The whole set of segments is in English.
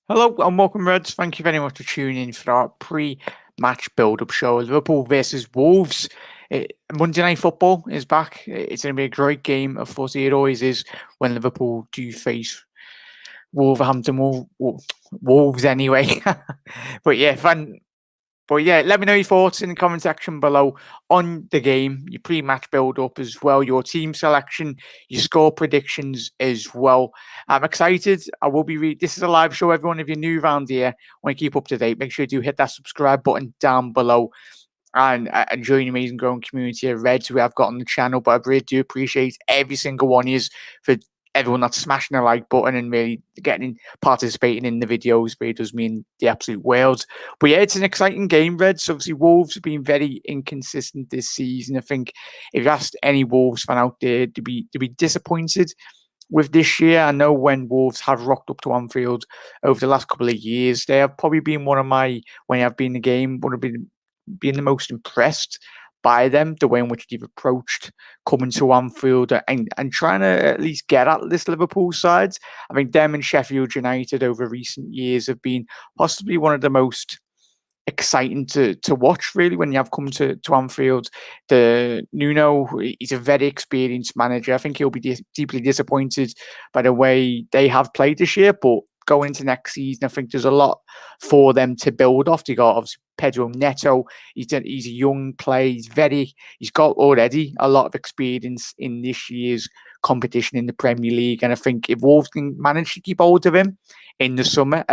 Hello and welcome, Reds. Thank you very much for tuning in for our pre-match build-up show. Liverpool versus Wolves. Monday Night Football is back. It's going to be a great game. Of course, it always is when Liverpool do face Wolverhampton Wolves anyway. but yeah, fun. But yeah, let me know your thoughts in the comment section below on the game, your pre-match build-up as well, your team selection, your score predictions as well. I'm excited. I will be. This is a live show. Everyone, if you're new around here, want to keep up to date, make sure you do hit that subscribe button down below and join the amazing growing community of Reds we have got on the channel. But I really do appreciate every single one of you for everyone that's smashing the like button and really participating in the videos. Really does mean the absolute world. But yeah, it's an exciting game, Reds. Obviously, Wolves have been very inconsistent this season. I think if you asked any Wolves fan out there to be disappointed with this year, I know when Wolves have rocked up to Anfield over the last couple of years, they have probably been one of my, when I've been in the game, would have been being the most impressed by them, the way in which they've approached coming to Anfield and trying to at least get at this Liverpool side. I think them and Sheffield United over recent years have been possibly one of the most exciting to watch, really, when you have come to Anfield. The Nuno, he's a very experienced manager. I think he'll be deeply disappointed by the way they have played this year, but going into next season, I think there's a lot for them to build off. They got obviously Pedro Neto. He's a young player. He's got already a lot of experience in this year's competition in the Premier League, and I think if Wolves can manage to keep hold of him in the summer,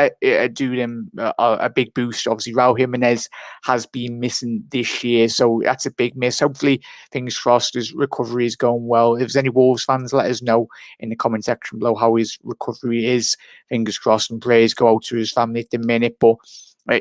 do them a big boost. Obviously, Raul Jimenez has been missing this year, so that's a big miss. Hopefully, fingers crossed, his recovery is going well. If there's any Wolves fans, let us know in the comment section below how his recovery is. Fingers crossed, and prayers go out to his family at the minute. But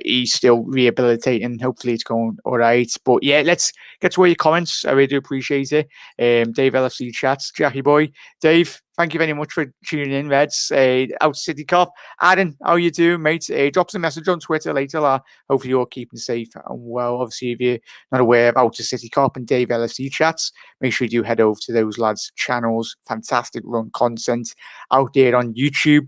he's still rehabilitating. Hopefully, it's going all right. But yeah, let's get to all your comments. I really do appreciate it. Dave LFC chats, Jackie boy, Dave. Thank you very much for tuning in, Reds. Out City Cop, Adam, how you doing, mate? Drop us a message on Twitter later. Hopefully, you're keeping safe and well. Obviously, if you're not aware of Outer City Cop and Dave LFC chats, make sure you do head over to those lads' channels. Fantastic run content out there on YouTube.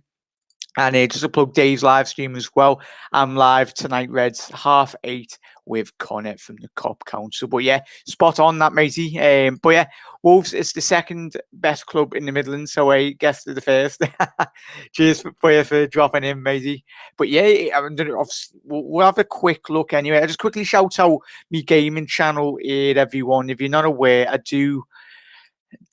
And just to plug Dave's live stream as well. I'm live tonight, Reds, 8:30 with Connor from the Cop Council. But yeah, spot on that, matey. But yeah, Wolves is the second best club in the Midlands, so I guess they're the first. Cheers for dropping in, matey. But yeah, we'll have a quick look anyway. I just quickly shout out my gaming channel here, everyone. If you're not aware, I do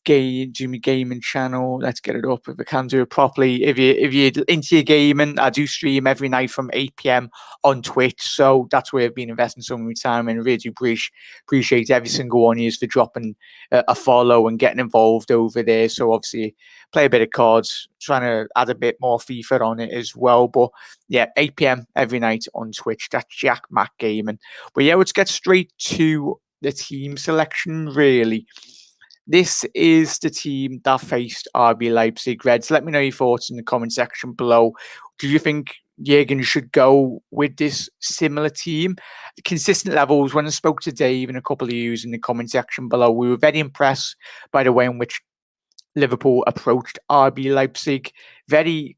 Jimmy Gaming channel. Let's get it up if I can do it properly. If you're into your gaming, I do stream every night from 8 p.m. on Twitch. So that's where I've been investing some of my time, and I really do appreciate every single one of you for dropping a follow and getting involved over there. So obviously play a bit of cards, trying to add a bit more FIFA on it as well. But yeah, 8 p.m. every night on Twitch. That's Jack Mac Gaming. But yeah, let's get straight to the team selection, really. This is the team that faced RB Leipzig. Reds, let me know your thoughts in the comment section below. Do you think Jurgen should go with this similar team? Consistent levels. When I spoke to Dave and a couple of you in the comment section below, we were very impressed by the way in which Liverpool approached RB Leipzig. The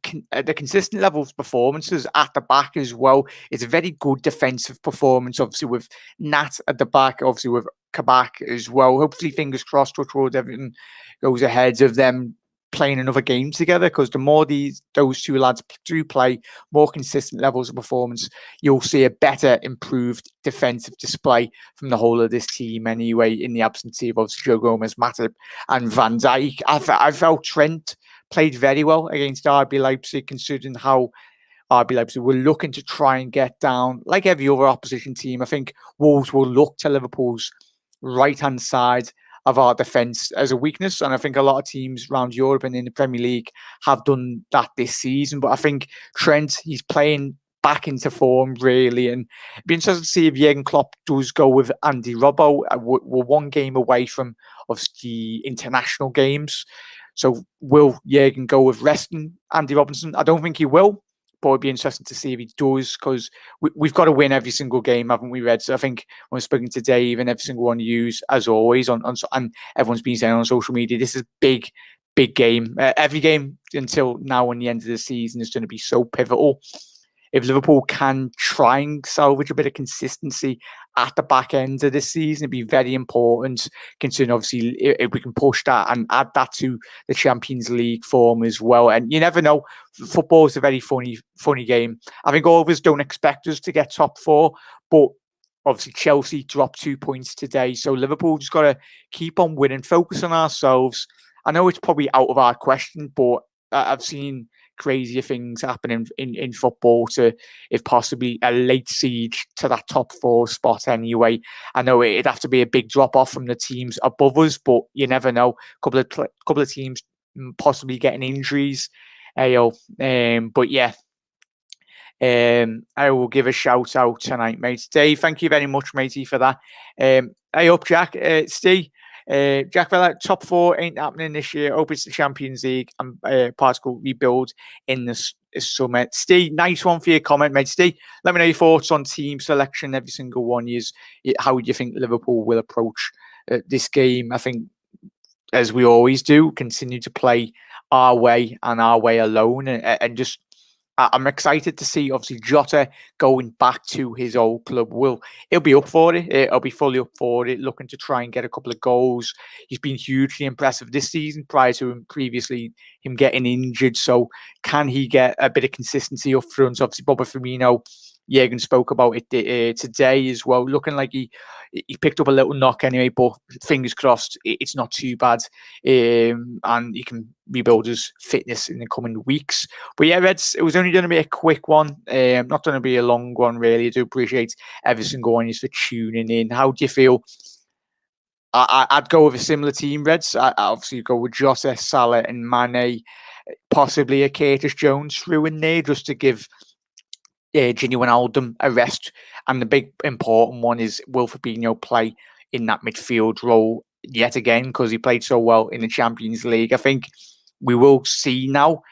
consistent levels of performances at the back as well. It's a very good defensive performance, obviously with Nat at the back, obviously with Kabak as well. Hopefully, fingers crossed, touch wood, everything goes ahead of them playing another game together, because the more those two lads do play more consistent levels of performance, you'll see a better improved defensive display from the whole of this team anyway, in the absence of obviously Joe Gomez, Matip and Van Dijk. I felt Trent played very well against RB Leipzig, considering how RB Leipzig were looking to try and get down like every other opposition team. I think Wolves will look to Liverpool's right-hand side of our defence as a weakness, and I think a lot of teams around Europe and in the Premier League have done that this season. But I think Trent, he's playing back into form, really, and it'd be interesting to see if Jurgen Klopp does go with Andy Robbo. We're one game away from obviously international games, so will Jurgen go with resting Andy Robinson? I don't think he will, but it'd be interesting to see if he does, because we've got to win every single game, haven't we, Red? So I think when I've spoken to Dave and every single one of you, as always, and everyone's been saying on social media, this is big game. Every game until now and the end of the season is going to be so pivotal. if Liverpool can try and salvage a bit of consistency at the back end of this season, it'd be very important, considering obviously if we can push that and add that to the Champions League form as well. And you never know, football is a very funny game. I think all of us don't expect us to get top four, but obviously Chelsea dropped 2 points today, so Liverpool just got to keep on winning, focus on ourselves. I know it's probably out of our question, but I've seen crazier things happening in football to, if possibly, a late siege to that top four spot anyway. I know it'd have to be a big drop off from the teams above us, but you never know. Couple of teams possibly getting injuries. But yeah, I will give a shout out tonight, mate. Dave, thank you very much, matey, for that. Hey up, Jack. Steve. Jack Villa, top four ain't happening this year. Hope it's the Champions League and particle rebuild in the summer. Steve, nice one for your comment, mate. Steve, let me know your thoughts on team selection. Every single one is how do you think Liverpool will approach this game? I think, as we always do, continue to play our way and our way alone, and just I'm excited to see, obviously, Jota going back to his old club. He'll be up for it. He'll be fully up for it, looking to try and get a couple of goals. He's been hugely impressive this season, prior to him getting injured. So can he get a bit of consistency up front? Obviously, Bobby Firmino, Jürgen spoke about it today as well, looking like he picked up a little knock anyway, but fingers crossed it's not too bad, and he can rebuild his fitness in the coming weeks. But yeah, Reds, it was only going to be a quick one, not going to be a long one really. I do appreciate every single one of you for tuning in. How do you feel? I'd go with a similar team, Reds. I obviously go with Jota, Salah and Mane, possibly a Curtis Jones through in there just to give Gini Wijnaldum a rest. And the big important one is, will Fabinho play in that midfield role yet again, because he played so well in the Champions League? I think we will see now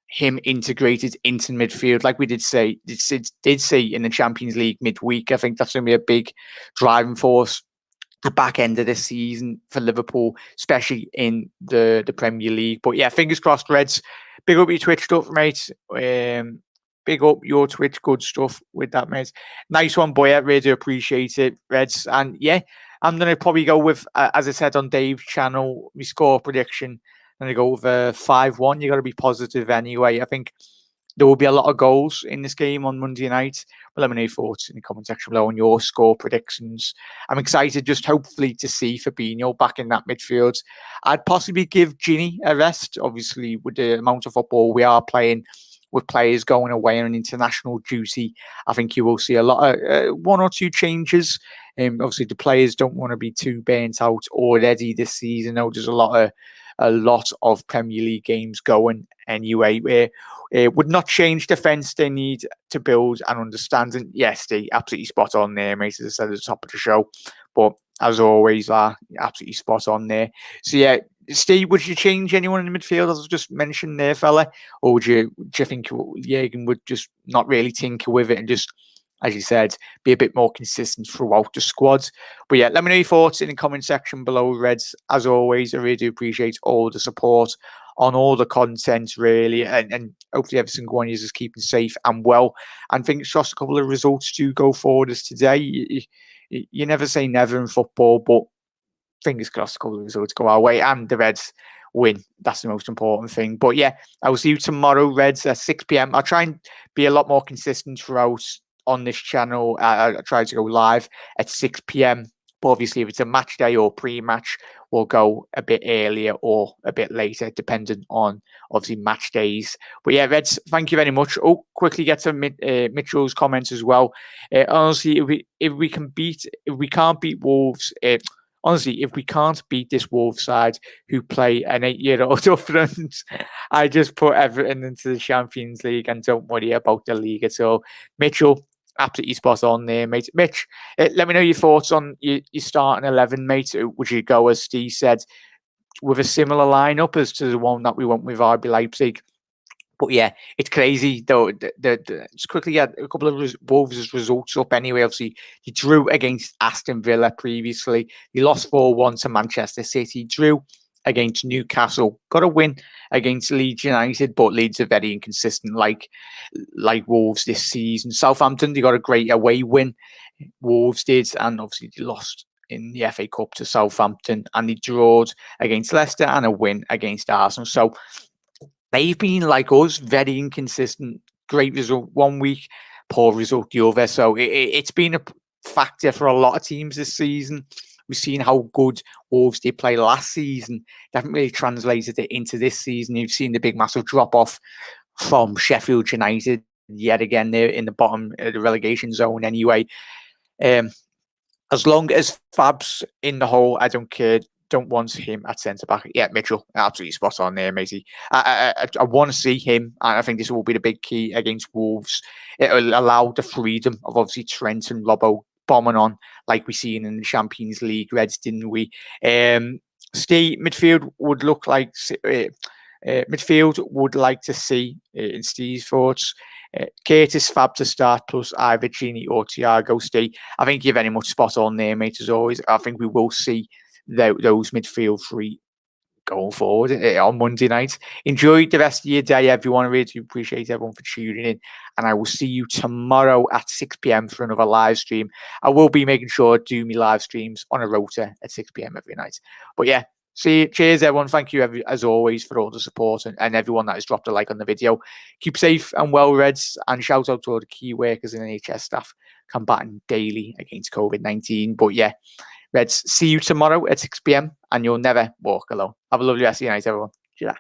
him integrated into midfield, like we did see in the Champions League midweek. I think that's going to be a big driving force the back end of this season for Liverpool, especially in the Premier League. But yeah, fingers crossed, Reds. Big up your Twitch stuff, mate. Big up your Twitch, good stuff with that, mate. Nice one, boy. I really do appreciate it, Reds. And yeah, I'm going to probably go with, as I said on Dave's channel, we score prediction. I'm going to go with 5-1. You got to be positive anyway. I think there will be a lot of goals in this game on Monday night. But let me know your thoughts in the comment section below on your score predictions. I'm excited just hopefully to see Fabinho back in that midfield. I'd possibly give Gini a rest, obviously, with the amount of football we are playing, with players going away on international duty. I think you will see a lot of one or two changes. Obviously, the players don't want to be too burnt out already this season. There's a lot of Premier League games going anyway. Would not change defence. They need to build and understand. And yes, they absolutely spot on there, mate, as I said at the top of the show. But as always, are absolutely spot on there. So yeah, Steve, would you change anyone in the midfield, as I just mentioned there, fella? Or do you think Jürgen would just not really tinker with it and just, as you said, be a bit more consistent throughout the squad? But yeah, let me know your thoughts in the comment section below, Reds. As always, I really do appreciate all the support on all the content, really. And hopefully every single one of you is keeping safe and well. And fingers crossed a couple of results do go forward as today. You never say never in football, but fingers crossed a couple of results go our way and the Reds win. That's the most important thing. But yeah, I will see you tomorrow, Reds, at 6 p.m. I'll try and be a lot more consistent throughout on this channel. I try to go live at 6 p.m. But obviously, if it's a match day or pre-match, we'll go a bit earlier or a bit later, depending on obviously match days. But yeah, Reds, thank you very much. Oh, quickly get to Mitchell's comments as well. Honestly, if we can't beat Wolves. Honestly, if we can't beat this Wolves side who play an 8-year-old up front, I just put everything into the Champions League and don't worry about the league at all. Mitchell, absolutely spot on there, mate. Mitch, let me know your thoughts on your starting 11, mate. Would you go, as Steve said, with a similar lineup as to the one that we went with RB Leipzig? But yeah, it's crazy though. Just quickly get a couple of Wolves' results up anyway. Obviously, he drew against Aston Villa previously. He lost 4-1 to Manchester City. Drew against Newcastle. Got a win against Leeds United, but Leeds are very inconsistent, like Wolves this season. Southampton, they got a great away win. Wolves did, and obviously they lost in the FA Cup to Southampton, and they drawed against Leicester and a win against Arsenal. So they've been, like us, very inconsistent. Great result one week, poor result the other. So it's been a factor for a lot of teams this season. We've seen how good Wolves did play last season. They haven't really translated it into this season. You've seen the big massive drop off from Sheffield United yet again. They're in the bottom of the relegation zone anyway. As long as Fab's in the hole, I don't care. Don't want him at centre back. Yeah, Mitchell, absolutely spot on there, matey. I want to see him, and I think this will be the big key against Wolves. It'll allow the freedom of obviously Trent and Robbo bombing on like we seen in the Champions League Reds, didn't we? Steve, midfield would look like midfield would like to see in Steve's thoughts. Curtis, Fab to start, plus either Gini or Thiago stay. I think you're very much spot on there, mate, as always. I think we will see those midfield three going forward on Monday night. Enjoy the rest of your day, everyone. I really do appreciate everyone for tuning in. And I will see you tomorrow at 6 p.m. for another live stream. I will be making sure to do my live streams on a rota at 6 p.m. every night. But yeah, cheers, everyone. Thank you, as always, for all the support and everyone that has dropped a like on the video. Keep safe and well, Reds. And shout out to all the key workers and NHS staff combating daily against COVID-19. But yeah, Reds, see you tomorrow at 6 p.m. and you'll never walk alone. Have a lovely rest of your night, everyone. Yeah.